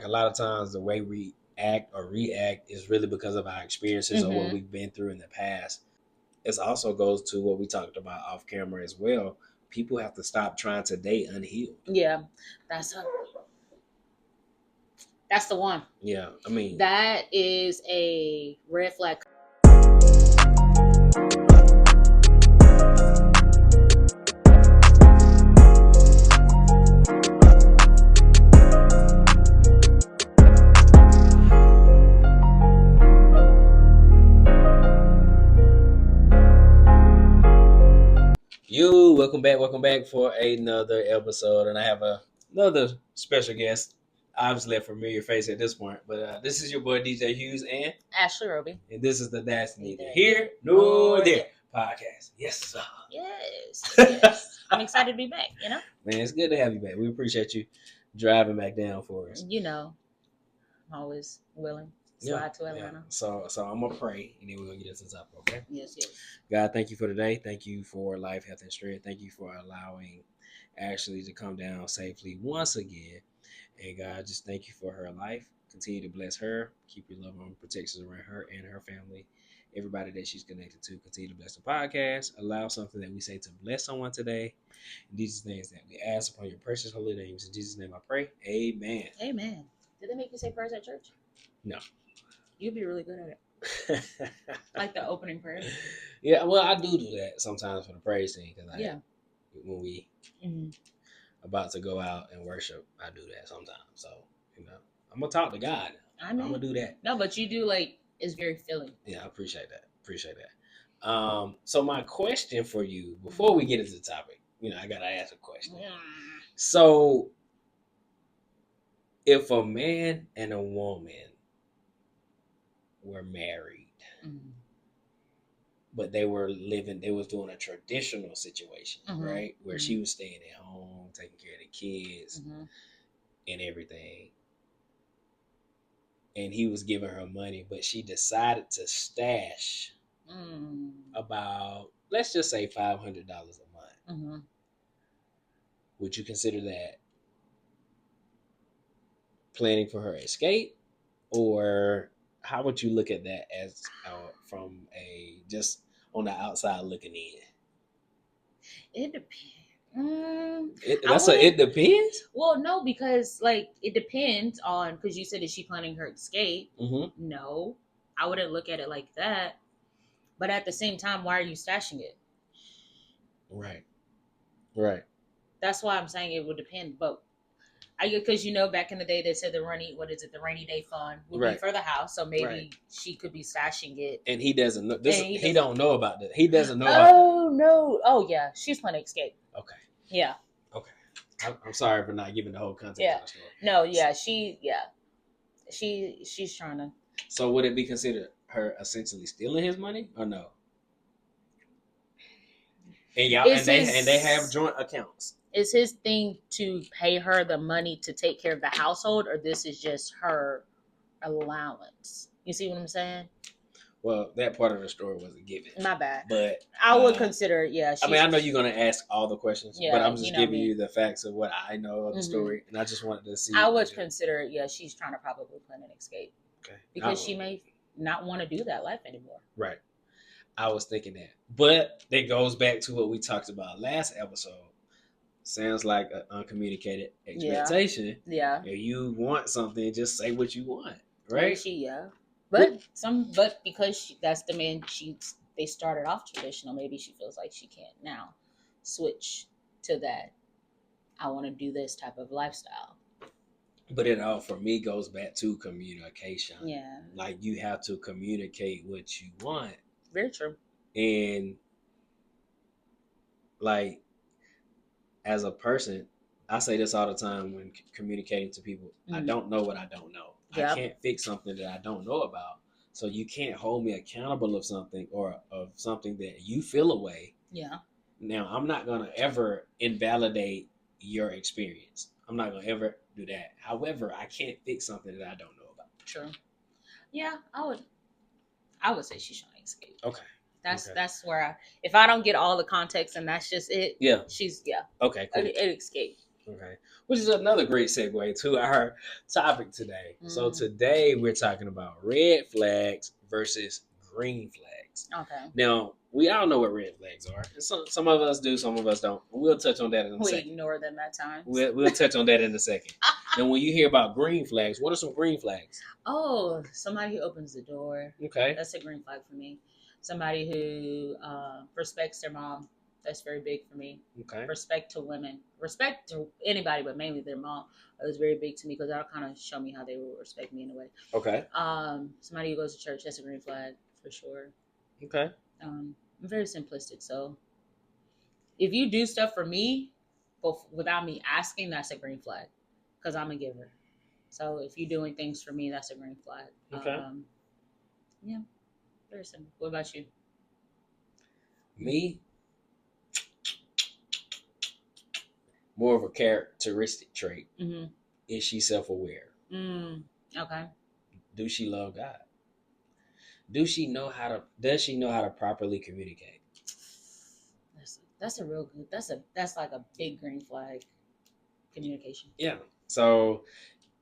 a lot of times the way we act or react is really because of our experiences or what we've been through in the past. It also goes to what we talked about off camera as well. People have to stop trying to date unhealed. Yeah, that's the one. Yeah, I mean, that is a red flag. welcome back for another episode, and I have another special guest. Obviously, a familiar face at this point, but this is your boy DJ Hughes and Ashley Robey, and this is the That's Neither Here Nor There podcast. Yes, sir. Yes. I'm excited to be back. Man, it's good to have you back. We appreciate you driving back down for us. I'm always willing. Slide to Atlanta. So I'm gonna pray, and then we're gonna get into the topic. Okay. Yes. God, thank you for today. Thank you for life, health, and strength. Thank you for allowing Ashley to come down safely once again. And God, just thank you for her life. Continue to bless her. Keep your love and protection around her and her family. Everybody that she's connected to, continue to bless the podcast. Allow something that we say to bless someone today. And these are things that we ask upon your precious holy names. In Jesus' name I pray. Amen. Amen. Did they make you say prayers at church? No. You'd be really good at it. Like the opening prayer. Yeah, well, I do that sometimes for the praise team. When we about to go out and worship, I do that sometimes. So, I'm going to talk to God. I'm going to do that. No, but you do, it's very filling. Yeah, I appreciate that. So my question for you, before we get into the topic, I got to ask a question. So, if a man and a woman were married, but they was doing a traditional situation, right? Where she was staying at home, taking care of the kids and everything. And he was giving her money, but she decided to stash about, let's just say $500 a month. Would you consider that planning for her escape, or how would you look at that as from a just on the outside looking in? It depends. It depends. Well, no, because it depends on, because you said, is she planning her escape? No, I wouldn't look at it like that. But at the same time, why are you stashing it? Right. That's why I'm saying it would depend. But because back in the day they said the rainy day fund would be for the house, so maybe she could be stashing it. And he doesn't know this. He don't know about that. He doesn't know. No. Oh yeah, she's planning to escape. Okay. Yeah. Okay. I'm sorry for not giving the whole context. Yeah. Of the story. No. Yeah. She's trying to. So would it be considered her essentially stealing his money or no? And they have joint accounts. Is his thing to pay her the money to take care of the household, or this is just her allowance? You see what I'm saying? Well, that part of the story wasn't given. My bad. But I would consider, I know you're going to ask all the questions, but I'm just giving you the facts of what I know of the story, and I just wanted to see. I would consider, she's trying to probably plan an escape. Okay. Because she may not want to do that life anymore. Right. I was thinking that. But that goes back to what we talked about last episode. Sounds like an uncommunicated expectation. Yeah. If you want something, just say what you want, right? But because that's the man they started off traditional, maybe she feels like she can't now switch to that. I want to do this type of lifestyle. But it all, for me, goes back to communication. Yeah. Like, you have to communicate what you want. Very true. And, as a person, I say this all the time when communicating to people. I don't know what I don't know. Yep. I can't fix something that I don't know about. So you can't hold me accountable of something or of something that you feel away. Yeah. Now, I'm not going to ever invalidate your experience. I'm not going to ever do that. However, I can't fix something that I don't know about. True. Yeah, I would say she's trying to escape. Okay. That's where if I don't get all the context and that's just it. Yeah. She's Okay. Cool. It escape. Okay. Which is another great segue to our topic today. So Mm. today we're talking about red flags versus green flags. Okay. Now, we all know what red flags are. And some of us do, some of us don't. We'll touch on that in a We second. ignore them at times. We'll touch on that in a second. And when you hear about green flags, what are some green flags? Oh, somebody who opens the door. Okay. That's a green flag for me. Somebody who respects their mom. That's very big for me. Okay. Respect to women. Respect to anybody, but mainly their mom. That was very big to me because that'll kind of show me how they will respect me in a way. Okay. Somebody who goes to church. That's a green flag for sure. Okay. I'm very simplistic. So if you do stuff for me without me asking, that's a green flag because I'm a giver. So if you're doing things for me, that's a green flag. Okay. Yeah, very simple. What about you? Me, more of a characteristic trait. Mm-hmm. Is she self-aware? Okay. Do she love God? Does she know how to properly communicate? That's a real good. That's like a big green flag. Communication. Yeah. So,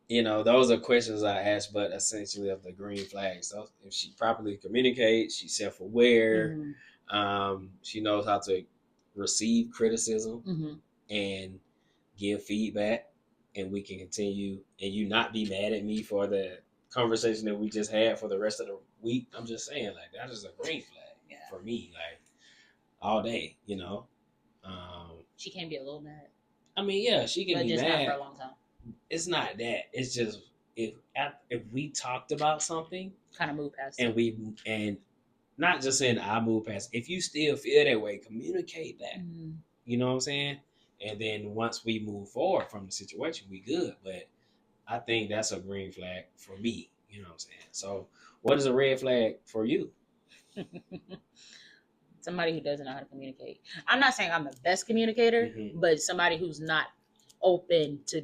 those are questions I ask, but essentially of the green flags. So if she properly communicates, she's self-aware, she knows how to receive criticism and give feedback, and we can continue, and you not be mad at me for the conversation that we just had for the rest of the week. I'm just saying, like, that is a green flag for me, like, all day, She can be a little mad. I mean, yeah, she can but be just mad. Not for a long time. It's not that. It's just if we talked about something, kind of move past and it. and not just saying I move past. If you still feel that way, communicate that. You know what I'm saying? And then once we move forward from the situation, we good. But I think that's a green flag for me. You know what I'm saying? So, what is a red flag for you? Somebody who doesn't know how to communicate. I'm not saying I'm the best communicator, but somebody who's not open to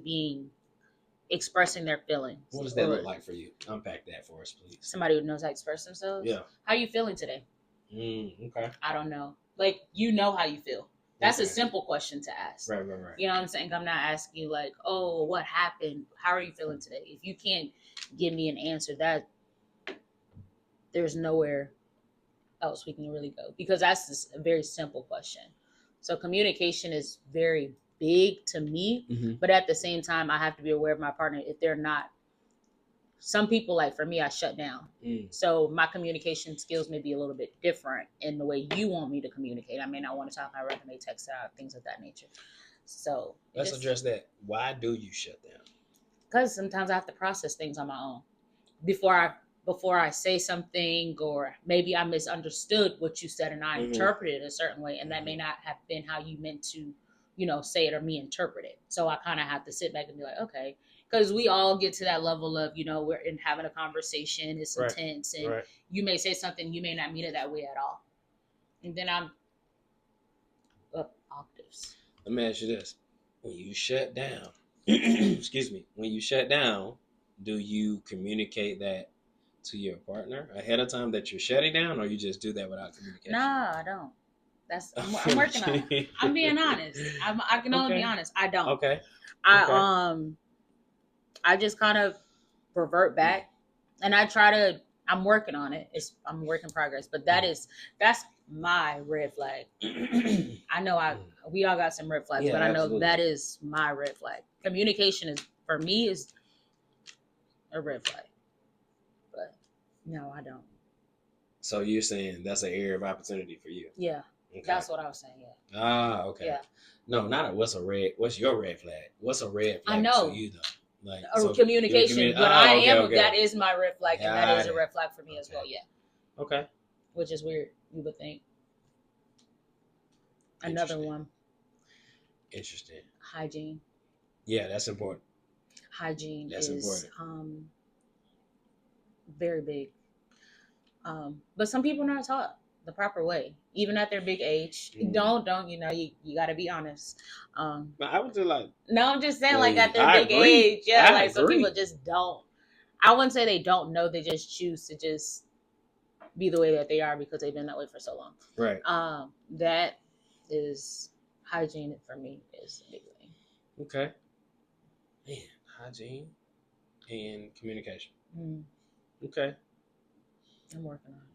expressing their feelings. What does that look like for you? Unpack that for us, please. Somebody who knows how to express themselves. Yeah. How are you feeling today? Okay. I don't know. Like, how you feel. That's a simple question to ask. Right. You know what I'm saying? I'm not asking you like, oh, what happened? How are you feeling today? If you can't give me an answer, that there's nowhere else we can really go, because that's just a very simple question. So communication is very big to me, but at the same time, I have to be aware of my partner. If they're not, some people, like for me, I shut down. So my communication skills may be a little bit different in the way you want me to communicate. I may not want to talk, I rather may text out, things of that nature. So let's address that. Why do you shut down? Because sometimes I have to process things on my own before I say something, or maybe I misunderstood what you said and I interpreted it a certain way, and that may not have been how you meant to, say it, or me interpret it. So I kind of have to sit back and be like, okay, because we all get to that level of, we're in having a conversation, it's intense, and you may say something, you may not mean it that way at all. And then I'm up octaves. Let me ask you this. When you shut down, excuse me, when you shut down, do you communicate that to your partner ahead of time that you're shutting down, or you just do that without communication? Nah, I don't. I'm working on it. I'm being honest. I can only be honest. I don't. Okay. I just kind of revert back, and I'm working on it. I'm a work in progress, but that's my red flag. I know we all got some red flags, but I know that is my red flag. Communication for me is a red flag. But no, I don't. So you're saying that's an area of opportunity for you? Yeah. Okay. That's what I was saying, yeah. Okay. Yeah. No, not what's your red flag? What's a red flag I know. for you though? Like communication, but that is my red flag, and that is a red flag for me as well, yeah. Okay. Which is weird, you would think. Another one. Interesting. Hygiene. Yeah, that's important. Hygiene is important. Very big. But some people are not taught the proper way, even at their big age. Don't you got to be honest. I was just like, no, I'm just saying, like, at their big age, yeah, some people just don't. I wouldn't say they don't know, they just choose to just be the way that they are because they've been that way for so long. Right. That is hygiene for me is a big thing. Okay. Man, hygiene and communication. Mm, Okay. I'm working on it.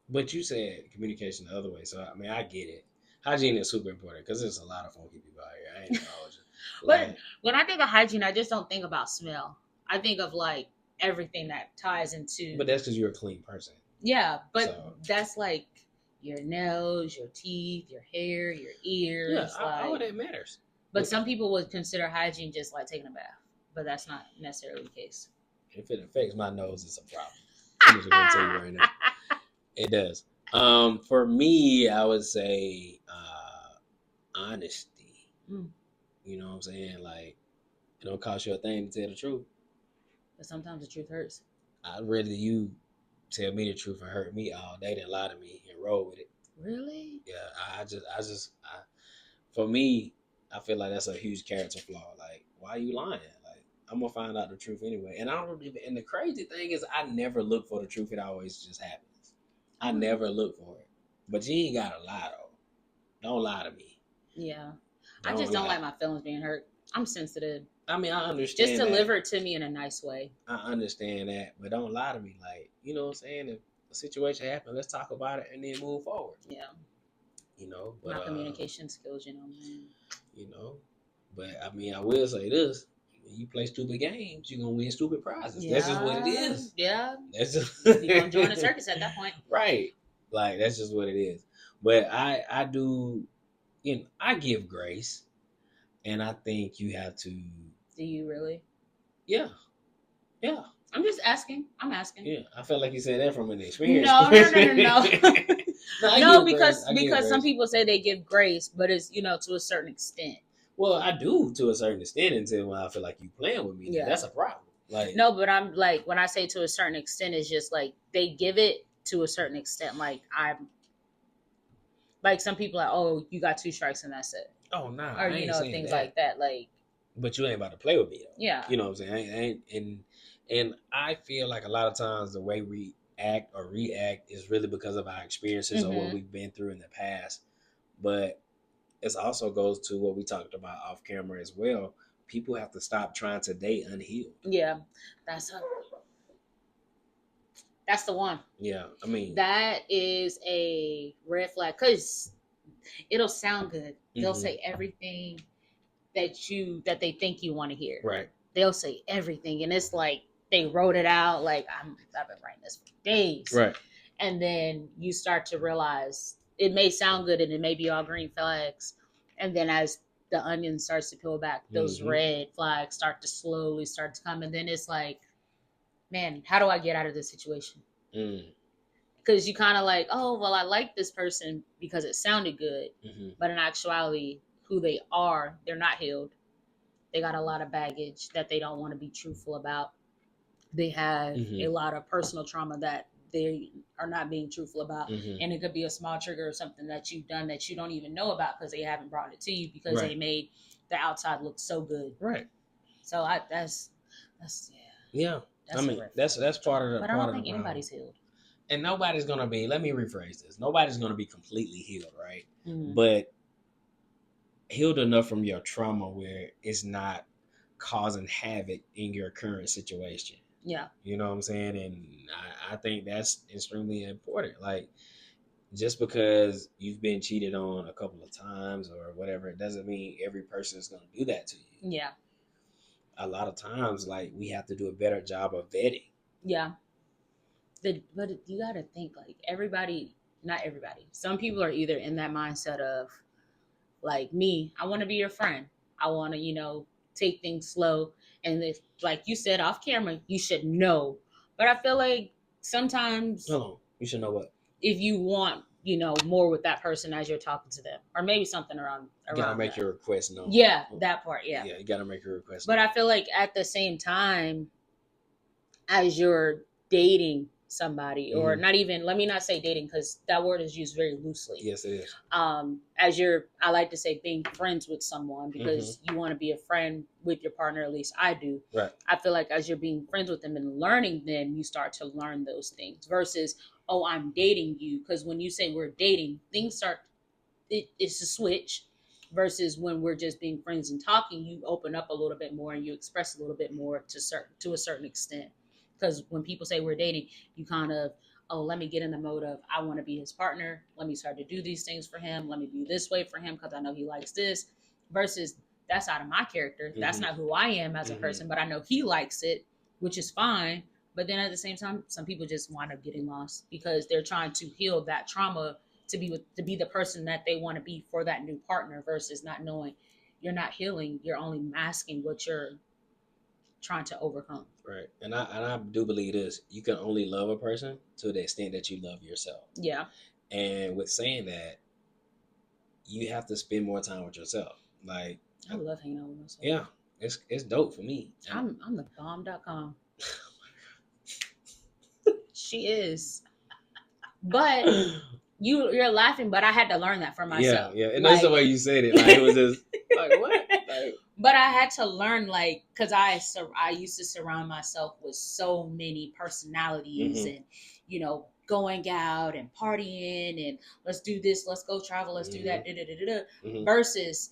But you said communication the other way, so I mean I get it. Hygiene is super important because there's a lot of funky people out here. I ain't gonna hold you. But Like, when I think of hygiene, I just don't think about smell. I think of like everything that ties but into. that's because you're a clean person. Yeah, but So that's like your nails, your teeth, your hair, your yeah, ears, all of like. that matters. But But some people would consider hygiene just like taking a bath, but that's not necessarily the case. if it affects my nose, it's a problem. I'm just gonna tell you right now, it does. For me, I would say honesty. Mm, You know what I'm saying? Like, it don't cost you a thing to tell the truth. but sometimes the truth hurts. I'd rather you tell me the truth and hurt me all day than lie to me and roll with it. Really? Yeah, for me, I feel like that's a huge character flaw. Like, why are you lying? Like, I'm gonna find out the truth anyway. And I don't even. And the crazy thing is, I never look for the truth. It always just happens. I Oh, never look for it. But you ain't gotta lie though. Don't lie to me. yeah. I just Don't don't lie. like my feelings being hurt. I'm sensitive. I mean, I Just understand that. deliver it to me in a nice way. I understand that, but don't lie to me. Like, you know what I'm saying? If a situation happens, let's talk about it and then move forward. Yeah. You know, but My communication skills, man. you know, but I mean, I will say this: when you play stupid games, you're gonna win stupid prizes. That's just what it Yeah. is. Yeah. That's just You're gonna join the circus at that point. right. Like that's just what it is. But I do, I give grace, and I think you have to. Do you really? Yeah, yeah, I'm just asking. I'm asking. yeah. I felt like you said that from an experience. No, no, no, no, no. No, I No, give grace. because I give because some grace. people say they give grace, but it's to a certain extent. Well, I do to a certain extent until when I feel like you playing with me. Now, Yeah. that's a problem. Like, No, but I'm like when I say to a certain extent, it's just like they give it to a certain extent. Like I'm like some people are, oh, you got two strikes and that's it, oh nah, or I ain't saying things that. like that. Like But you ain't about to play with me though. yeah, You know what I'm saying? I ain't, and I feel like a lot of times the way we act or react is really because of our experiences or what mm-hmm. we've been through in the past. But it also goes to what we talked about off camera as well. People have to stop trying to date unhealed. Yeah, that's a, that's the one. Yeah, I mean, That is a red flag because it'll sound good. They'll mhm, say everything that they think you want to hear. right, They'll say everything, and it's like they wrote it out. Like I've been writing this for days, right, and then you start to realize it may sound good, and it may be all green flags, and then as the onion starts to peel back, those hmm, red flags start to come, and then it's like, man, how do I get out of this situation? mm, Because you kind of like, oh, well, I like this person because it sounded good, hmm, but in actuality, who they are, they're not healed. They got a lot of baggage that they don't want to be truthful about. They have hmm, a lot of personal trauma that they are not being truthful about. hmm, And it could be a small trigger or something that you've done that you don't even know about because they haven't brought it to you because they right, made the outside look so good. right. So that's Yeah, I that's a mean red that's flag. that's part of the But I part don't of the think problem. anybody's healed. And nobody's gonna be. Let me rephrase this. Nobody's gonna be completely healed, right? Mm. But healed enough from your trauma where it's not causing havoc in your current situation. Yeah. You know what I'm saying? And I think that's extremely important. Like, just because you've been cheated on a couple of times or whatever, it doesn't mean every person is going to do that to you. Yeah. A lot of times, like, we have to do a better job of vetting. Yeah. But you got to think like everybody, not everybody. Some people are either in that mindset of like me, I want to be your friend. I want to, take things slow. And if, like you said off camera, you should know. But I feel like sometimes Hold on. You should know what. if you want, more with that person as you're talking to them, or maybe something You got to around make that. your request known. Yeah, that part. Yeah. Yeah, you got to make your request But known. I feel like at the same time, as you're dating somebody, or Mhm. not even, let me not say dating because that word is used very loosely. Yes, it is. I like to say being friends with someone because you want to be a friend with your partner, at least I do. Right. I feel like as you're being friends with them and learning them, you start to learn those things versus, oh, I'm dating you. Because when you say we're dating, things start, it's a switch. versus when we're just being friends and talking, you open up a little bit more and you express a little bit more to a certain extent. Because when people say we're dating, you kind of, oh, let me get in the mode of I want to be his partner. Let me start to do these things for him. Let me be this way for him because I know he likes this. Versus that's out of my character. That's not who I am as a person, but I know he likes it, which is fine. But then at the same time, some people just wind up getting lost because they're trying to heal that trauma to be the person that they want to be for that new partner versus not knowing you're not healing, you're only masking what you're trying to overcome. Right. And I do believe this. You can only love a person to the extent that you love yourself. Yeah. And with saying that, you have to spend more time with yourself. Like, I love hanging out with myself. yeah, it's dope for me. I'm the bomb.com. She is. But you're laughing, but I had to learn that for myself. Yeah. And that's the way you said it. Like, it was just like, what? Like, but I had to learn, like, because I used to surround myself with so many personalities and, going out and partying and let's do this, let's go travel, let's do that, versus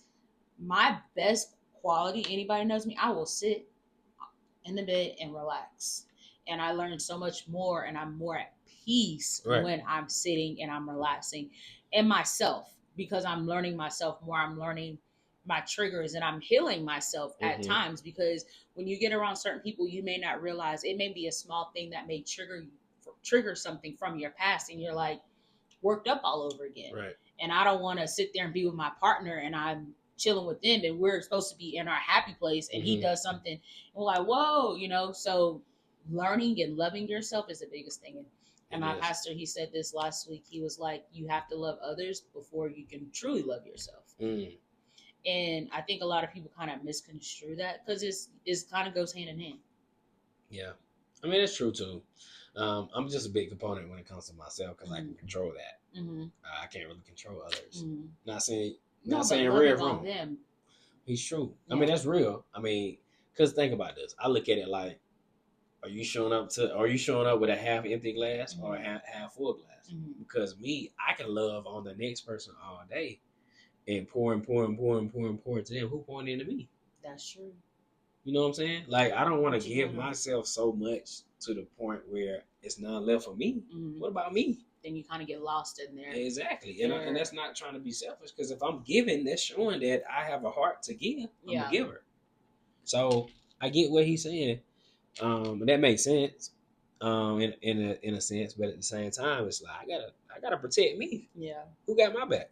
my best quality. Anybody knows me, I will sit in the bed and relax. And I learned so much more, and I'm more at peace when I'm sitting and I'm relaxing in myself because I'm learning myself more. I'm learning my triggers and I'm healing myself at times because when you get around certain people, you may not realize it may be a small thing that may trigger something from your past, and you're like worked up all over again. Right. And I don't want to sit there and be with my partner and I'm chilling with them and we're supposed to be in our happy place and he does something and we're like, whoa, so learning and loving yourself is the biggest thing. And my pastor, he said this last week. He was like, you have to love others before you can truly love yourself. And I think a lot of people kind of misconstrue that because it's kind of goes hand in hand. Yeah. I mean, it's true too. I'm just a big component when it comes to myself because I can control that. I can't really control others. Not saying real wrong. Them. He's true. Yeah. I mean, that's real. I mean, because think about this. I look at it like, are you showing up with a half empty glass or a half full glass? Because me, I can love on the next person all day and pour to them. Who pouring into me? That's true. You know what I'm saying? Like, I don't want to give myself so much to the point where it's none left for me. What about me? Then you kind of get lost in there. Exactly. And that's not trying to be selfish because if I'm giving, that's showing that I have a heart to give. I'm a giver. So I get what he's saying. And that makes sense. In a sense, but at the same time, it's like I gotta protect me. Yeah. Who got my back?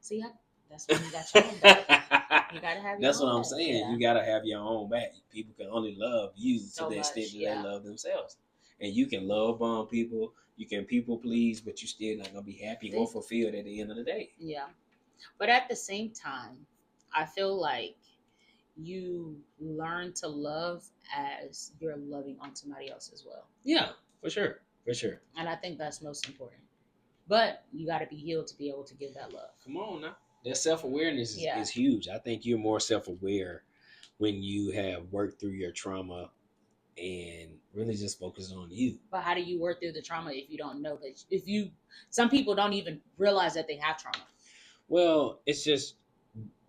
See, that's when you got your own back. You gotta have. That's what I'm saying. Yeah. You gotta have your own back. People can only love you to the extent that they love themselves, and you can love on people. You can people please, but you still not gonna be happy or fulfilled at the end of the day. Yeah, but at the same time, I feel like you learn to love as you're loving on somebody else as well. Yeah, for sure. And I think that's most important. But you got to be healed to be able to give that love. Come on now. That self-awareness is huge. I think you're more self-aware when you have worked through your trauma and really just focus on you. But how do you work through the trauma if you don't know that? Some people don't even realize that they have trauma. Well, it's just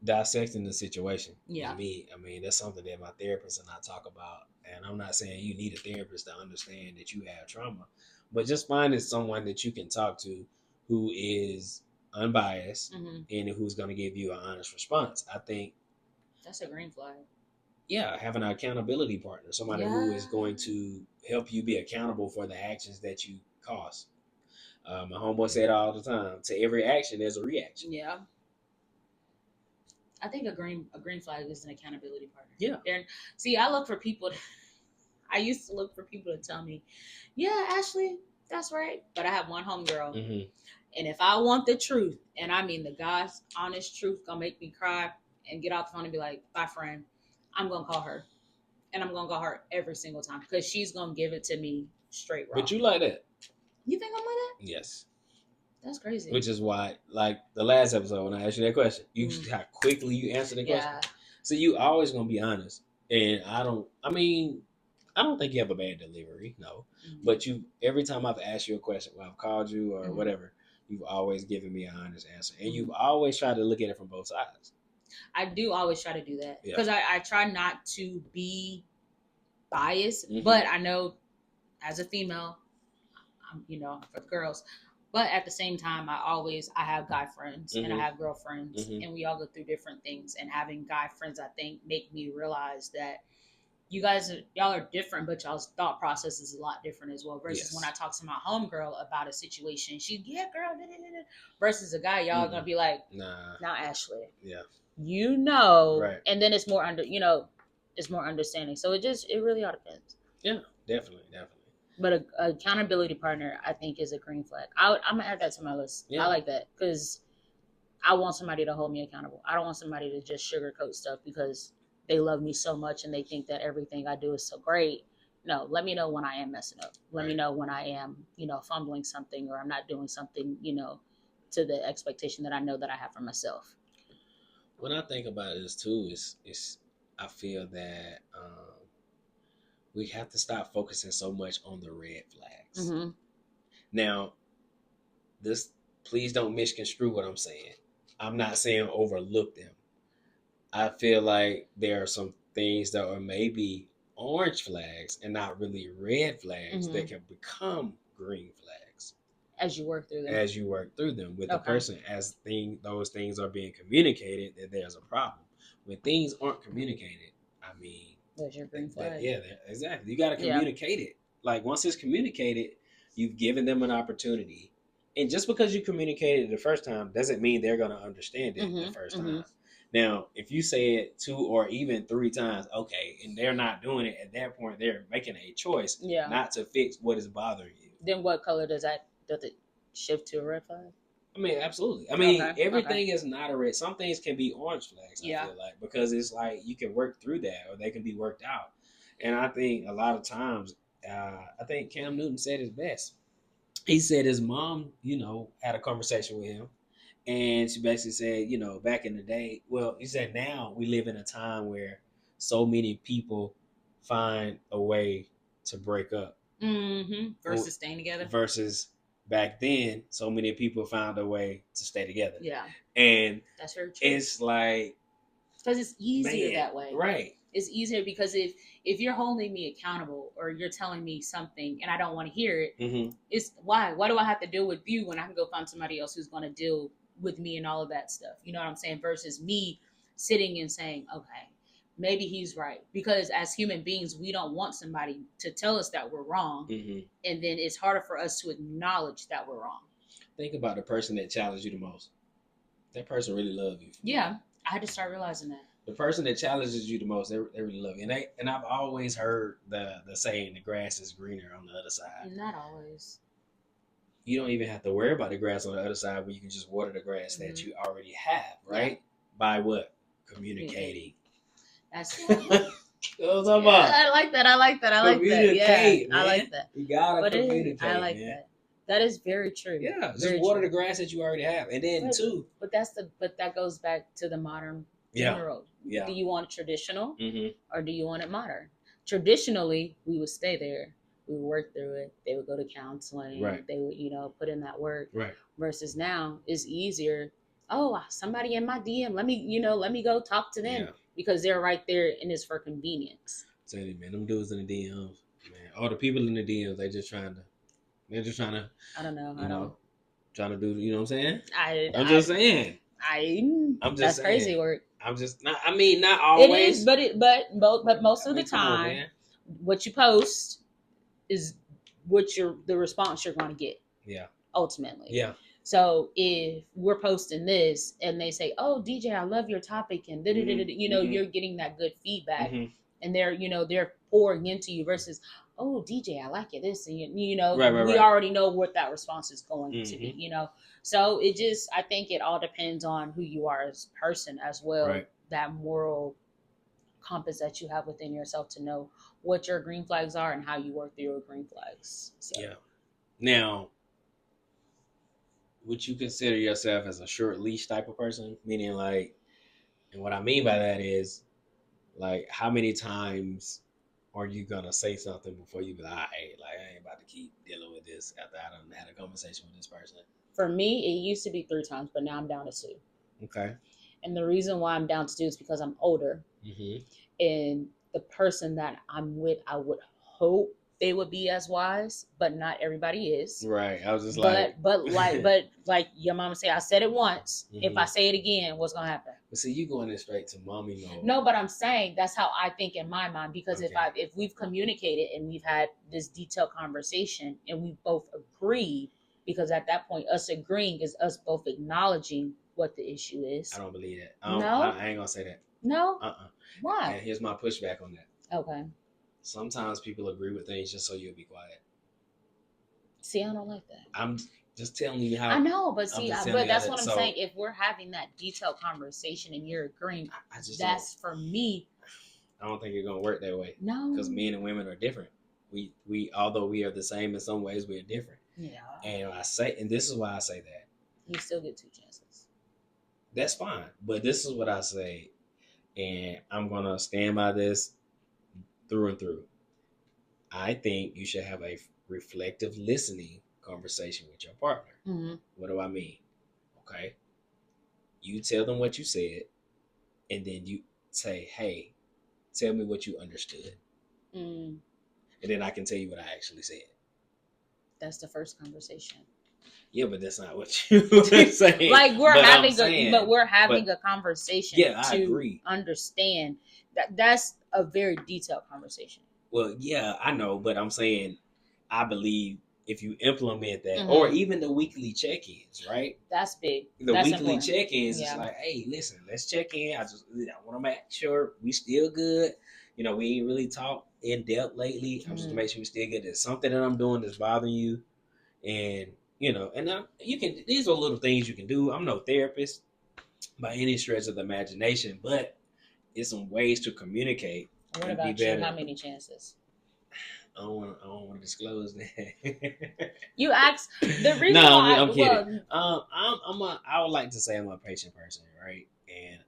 dissecting the situation. Yeah. I mean, that's something that my therapist and I talk about. And I'm not saying you need a therapist to understand that you have trauma, but just finding someone that you can talk to who is unbiased and who's going to give you an honest response. I think that's a green flag. Yeah, having an accountability partner, somebody who is going to help you be accountable for the actions that you cause. My homeboy said all the time, to every action, there's a reaction. Yeah. I think a green flag is an accountability partner. Yeah. See, I used to look for people to tell me, yeah, Ashley, that's right. But I have one homegirl. And if I want the truth, and I mean the God's honest truth, gonna make me cry and get off the phone and be like, bye, friend, I'm gonna call her. And I'm gonna call her every single time because she's gonna give it to me straight raw. But you like that? You think I'm like that? Yes. That's crazy. Which is why, like the last episode when I asked you that question, you how quickly you answered the question. Yeah. So you always gonna be honest. And I don't think you have a bad delivery, no. But every time I've asked you a question, or I've called you or whatever, You've always given me an honest answer, and you've always tried to look at it from both sides. I do always try to do that because I try not to be biased, but I know as a female, for the girls. But at the same time, I have guy friends and I have girlfriends, and we all go through different things. And having guy friends, I think, make me realize that y'all are different, but y'all's thought process is a lot different as well. Versus when I talk to my homegirl about a situation, girl, versus a guy, y'all are gonna be like, nah, Ashley, right. and then it's more it's more understanding. So it really all depends. Yeah, definitely. But a accountability partner, I think, is a green flag. I'm gonna add that to my list. Yeah. I like that because I want somebody to hold me accountable. I don't want somebody to just sugarcoat stuff because they love me so much and they think that everything I do is so great. No, let me know when I am messing up. Let me know when I am, fumbling something or I'm not doing something, to the expectation that I know that I have for myself. When I think about this too, is I feel that we have to stop focusing so much on the red flags. Now, please don't misconstrue what I'm saying. I'm not saying overlook them. I feel like there are some things that are maybe orange flags and not really red flags that can become green flags as you work through them. With the person, as those things are being communicated, that there's a problem. When things aren't communicated, I mean, there's your green flag. Yeah, exactly. You got to communicate it. Like once it's communicated, you've given them an opportunity. And just because you communicated it the first time doesn't mean they're going to understand it the first time. Now, if you say it 2 or even 3 times, okay, and they're not doing it, at that point, they're making a choice not to fix what is bothering you. Then what color does it shift to a red flag? I mean, absolutely. I mean, everything is not a red. Some things can be orange flags, I feel like, because it's like you can work through that or they can be worked out. And I think a lot of times, I think Cam Newton said it best. He said his mom, had a conversation with him. And she basically said, back in the day, well, he said now we live in a time where so many people find a way to break up. Versus staying together. Versus back then, so many people found a way to stay together. Yeah. And that's very true. It's like, because it's easier that way. Right. It's easier because if you're holding me accountable or you're telling me something and I don't want to hear it, it's why do I have to deal with you when I can go find somebody else who's going to deal with me and all of that stuff? You know what I'm saying? Versus me sitting and saying, okay, maybe he's right. Because as human beings, we don't want somebody to tell us that we're wrong. And then it's harder for us to acknowledge that we're wrong. Think about the person that challenged you the most. That person really loved you. Yeah. I had to start realizing that. The person that challenges you the most, they really love you. And I've always heard the saying, the grass is greener on the other side. Not always. You don't even have to worry about the grass on the other side when you can just water the grass that you already have, right? Yeah. By what? Communicating. That's what I'm talking about. I like that. Yeah, man. I like that. You gotta communicate. I like that. That is very true. Yeah, just water the grass that you already have, and then But that goes back to the modern world. Yeah. Do you want it traditional, or do you want it modern? Traditionally, we would stay there. We would work through it. They would go to counseling. Right. They would, put in that work. Right. Versus now, it's easier. Oh, somebody in my DM. Let me go talk to them because they're right there, and it's for convenience. Tell you, man, them dudes in the DMs, man. All the people in the DMs, they're just trying to. I don't know. Trying to do. You know what I'm saying? I'm just saying. That's saying. Crazy work. I'm just not. I mean, not always. It is, but most of the time, what you post is the response you're going to get. Yeah. Ultimately. Yeah. So if we're posting this and they say, "Oh, DJ, I love your topic," and you're getting that good feedback, and they're pouring into you versus, "Oh, DJ, I like it." This and we already know what that response is going to be. So I think it all depends on who you are as a person as well. Right. That moral compass that you have within yourself to know what your green flags are and how you work through your green flags. So. Yeah. Now, would you consider yourself as a short leash type of person? Meaning, like, and what I mean by that is, like, how many times Or you gonna say something before you be like, hey, like I ain't about to keep dealing with this after I done had a conversation with this person. For me, it used to be 3 times, but now I'm down to 2. Okay. And the reason why I'm down to 2 is because I'm older, Mm-hmm. and the person that I'm with, I would hope they would be as wise, but not everybody is. Right. I was just But like, but like your mama say, I said it once. If I Mhm. say it again, what's gonna happen? But see, you going in straight to mommy mode. No, but I'm saying that's how I think in my mind, because Okay. if we've communicated and we've had this detailed conversation and we both agreed, because at that point us agreeing is us both acknowledging what the issue is. I don't believe that. No? I ain't gonna say that. No? And Why? here's my pushback on that. Okay. Sometimes people agree with things just so you'll be quiet. See, I don't like that. I'm just telling you how. I know, but I'm see, just telling but you that's that- what I'm so- saying. If we're having that detailed conversation and you're agreeing, I just that's for me. I don't think it's gonna work that way. No. Because men and women are different. We although we are the same in some ways, we're different. Yeah. And I say, and this is why I say that. You still get 2 chances. That's fine. But this is what I say, and I'm gonna stand by this through and through. I think you should have a reflective listening conversation with your partner. Mm-hmm. What do I mean? Okay. You tell them what you said, and then you say, hey, tell me what you understood. Mm. And then I can tell you what I actually said. That's the first conversation. Yeah, but that's not what you were saying. Like we're But having but a conversation Yeah, I to agree. understand that's a very detailed conversation. Well, yeah, I know, but I'm saying I believe if you implement that, Mhm. or even the weekly check-ins, right? That's big. The That's weekly important. check-ins Yeah. is like, hey, listen, let's check in. I want to make sure we still good. You know, we ain't really talked in depth lately. I'm just to Mhm. make sure we still good. There's something that I'm doing that's bothering you, and you know, and you can. These are little things you can do. I'm no therapist by any stretch of the imagination, but it's some ways to communicate. What and be about you? better. How many chances? I don't want to disclose that. You asked the reason No, why. I'm kidding. I would like to say I'm a patient person, right? And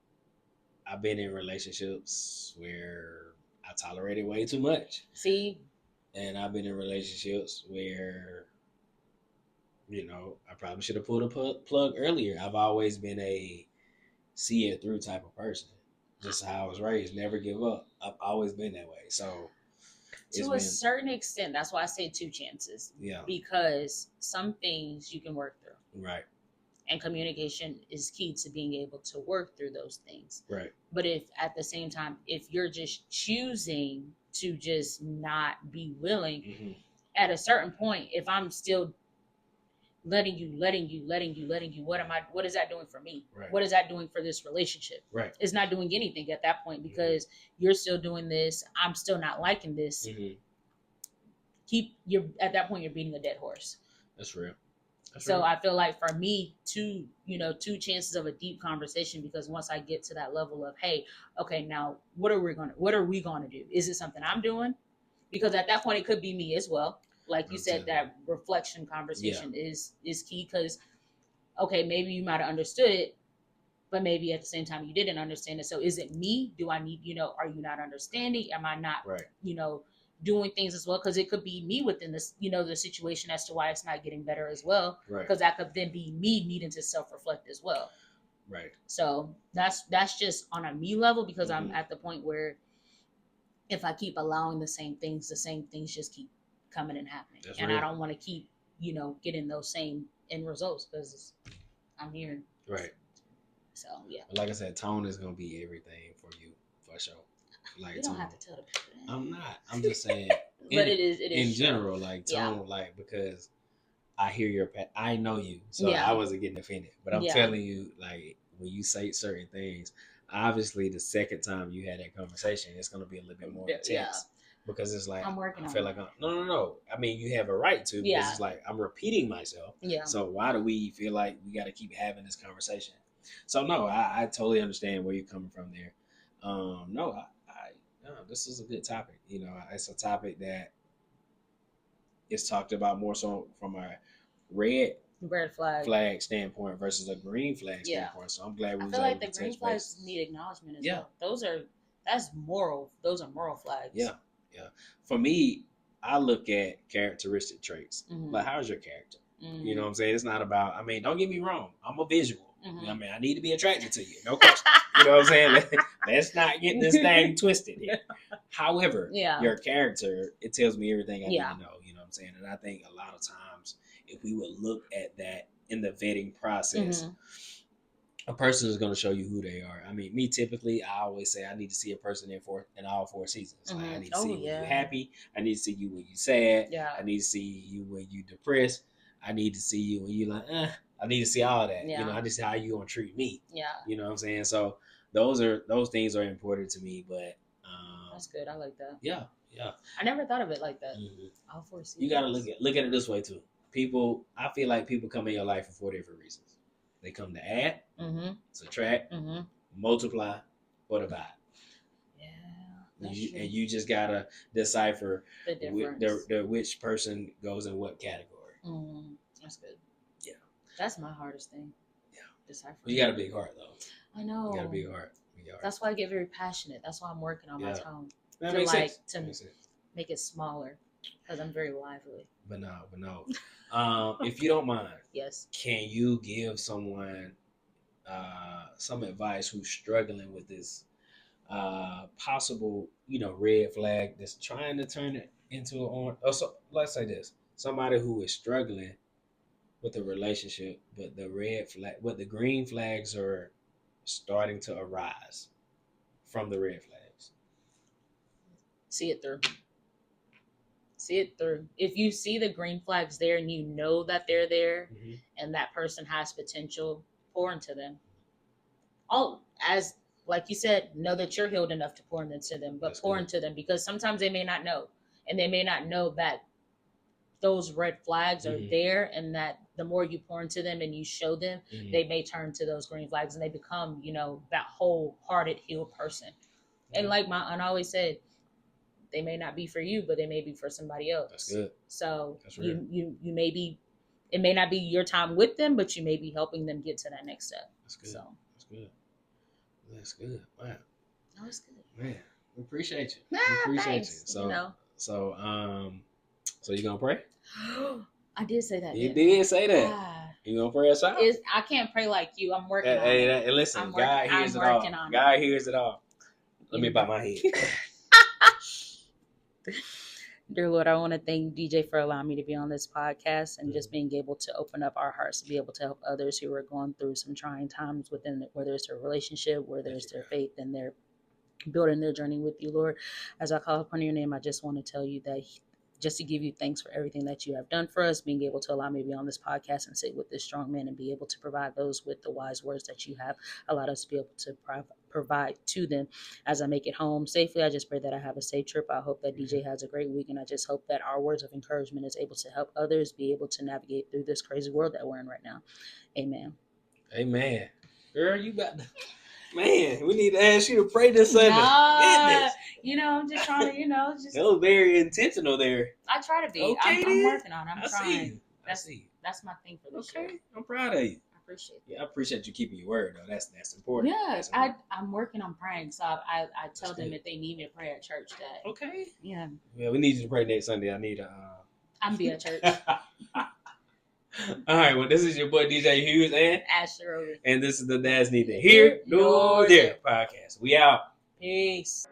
I've been in relationships where I tolerated way too much, See, and I've been in relationships where, you know, I probably should have pulled a plug earlier. I've always been a see it through type of person. Just how I was raised, never give up. I've always been that way. So to a certain extent, that's why I say 2 chances. Yeah. Because some things you can work through. Right. And communication is key to being able to work through those things. Right. But if at the same time, if you're just choosing to just not be willing, Mm-hmm. at a certain point, if I'm still letting you, what is that doing for me? Right. What is that doing for this relationship? Right. It's not doing anything at that point, because you're still doing this. I'm still not liking this. Mm-hmm. At that point, you're beating a dead horse. That's real. So I feel like for me, 2 chances of a deep conversation, because once I get to that level of, hey, okay, now what are we gonna do? Is it something I'm doing? Because at that point it could be me as well. Like you said, that reflection conversation is key, because okay, maybe you might have understood it, but maybe at the same time you didn't understand it. So is it me? Do I need, are you not understanding? Am I not, doing things as well? Because it could be me within this, the situation as to why it's not getting better as well. Right. Because that could then be me needing to self-reflect as well. Right. So that's just on a me level, because I'm at the point where if I keep allowing the same things just keep coming and happening. That's and real. I don't want to keep, getting those same end results, because I'm here. Right. So yeah. But like I said, tone is gonna be everything for you, for sure. Like you don't have to tell the people that. I'm not. I'm just saying. But it is in general, like tone, like, because I hear I know you, so I wasn't getting offended. But I'm telling you, like, when you say certain things, obviously the second time you had that conversation, it's gonna be a little bit more intense. Because it's like, I'm working I feel like no. I mean, you have a right to, because it's like I'm repeating myself. Yeah. So why do we feel like we got to keep having this conversation? So no, I totally understand where you're coming from there. No, this is a good topic. It's a topic that is talked about more so from a red flag standpoint versus a green flag standpoint. So I'm glad we was able to touch base. I feel like the green flags need acknowledgement as well. Those are moral flags. Yeah. Yeah. For me, I look at characteristic traits. Mm-hmm. Like, how's your character? Mm-hmm. You know what I'm saying? It's not about, I mean, don't get me wrong. I'm a visual. Mm-hmm. I mean, I need to be attracted to you. No question. You know what I'm saying? Let's not get this thing twisted here. However, your character, it tells me everything I need to know. You know what I'm saying? And I think a lot of times, if we would look at that in the vetting process, a person is going to show you who they are. I mean, me typically, I always say I need to see a person in all 4 seasons. Like, I need to see you when you're happy. I need to see you when you're sad. I need to see you when you're depressed. I need to see you when you're like, I need to see all that. You know, I just see how you gonna treat me. You know what I'm saying? So those things are important to me. But that's good. I like that. Yeah. I never thought of it like that. All 4 seasons. You gotta look at it this way too. People, I feel like people come in your life for 4 different reasons. They come to add, subtract, multiply, or divide. Yeah, and you just gotta decipher the difference. Which person goes in what category. That's good. Yeah, that's my hardest thing. Yeah, decipher. You got a big heart though. I know. You got a big heart. That's why I get very passionate. That's why I'm working on my tone that makes sense. Make it smaller because I'm very lively. But no. If you don't mind, yes, can you give someone some advice who's struggling with this possible, red flag that's trying to turn it into an orange? So let's say this: somebody who is struggling with a relationship, but the green flags are starting to arise from the red flags. See it through. If you see the green flags there and you know that they're there and that person has potential, pour into them. As like you said, know that you're healed enough to pour into them, but pour into them because sometimes they may not know. And they may not know that those red flags are there and that the more you pour into them and you show them, they may turn to those green flags and they become, that wholehearted healed person. And like my aunt always said, they may not be for you, but they may be for somebody else. That's good. So you may be, it may not be your time with them, but you may be helping them get to that next step. That's good. So that's good. Wow. No, it's good. Man, we appreciate you. We appreciate you. So you gonna pray? I did say that. You did say that. You gonna pray us out? I can't pray like you. I'm working on it. Hey, listen, God hears it all. God hears it all. Let me bow my head. Dear Lord, I want to thank DJ for allowing me to be on this podcast and just being able to open up our hearts to be able to help others who are going through some trying times within whether it's their relationship, whether it's their faith and their building their journey with you, Lord. As I call upon your name, I just want to tell you that just to give you thanks for everything that you have done for us, being able to allow me to be on this podcast and sit with this strong man and be able to provide those with the wise words that you have allowed us to be able to provide to them as I make it home safely. I just pray that I have a safe trip. I hope that DJ has a great week, and I just hope that our words of encouragement is able to help others be able to navigate through this crazy world that we're in right now. Amen. Girl, you about to... Man, we need to ask you to pray this Sunday. I'm just trying to, just... That was very intentional there. I try to be. Okay, I'm working on it. I'm trying. That's my thing for this year. I'm proud of you. I appreciate it. Yeah, I appreciate you keeping your word, though. That's important. Yeah, I'm working on praying. So I tell them if they need me to pray at church that. Okay. Yeah. Yeah, we need you to pray next Sunday. I need a... I'm be at church. All right, well, this is your boy DJ Hughes and Ashley Robey. And this is the Dad's Neither Here Nor There podcast. We out. Peace.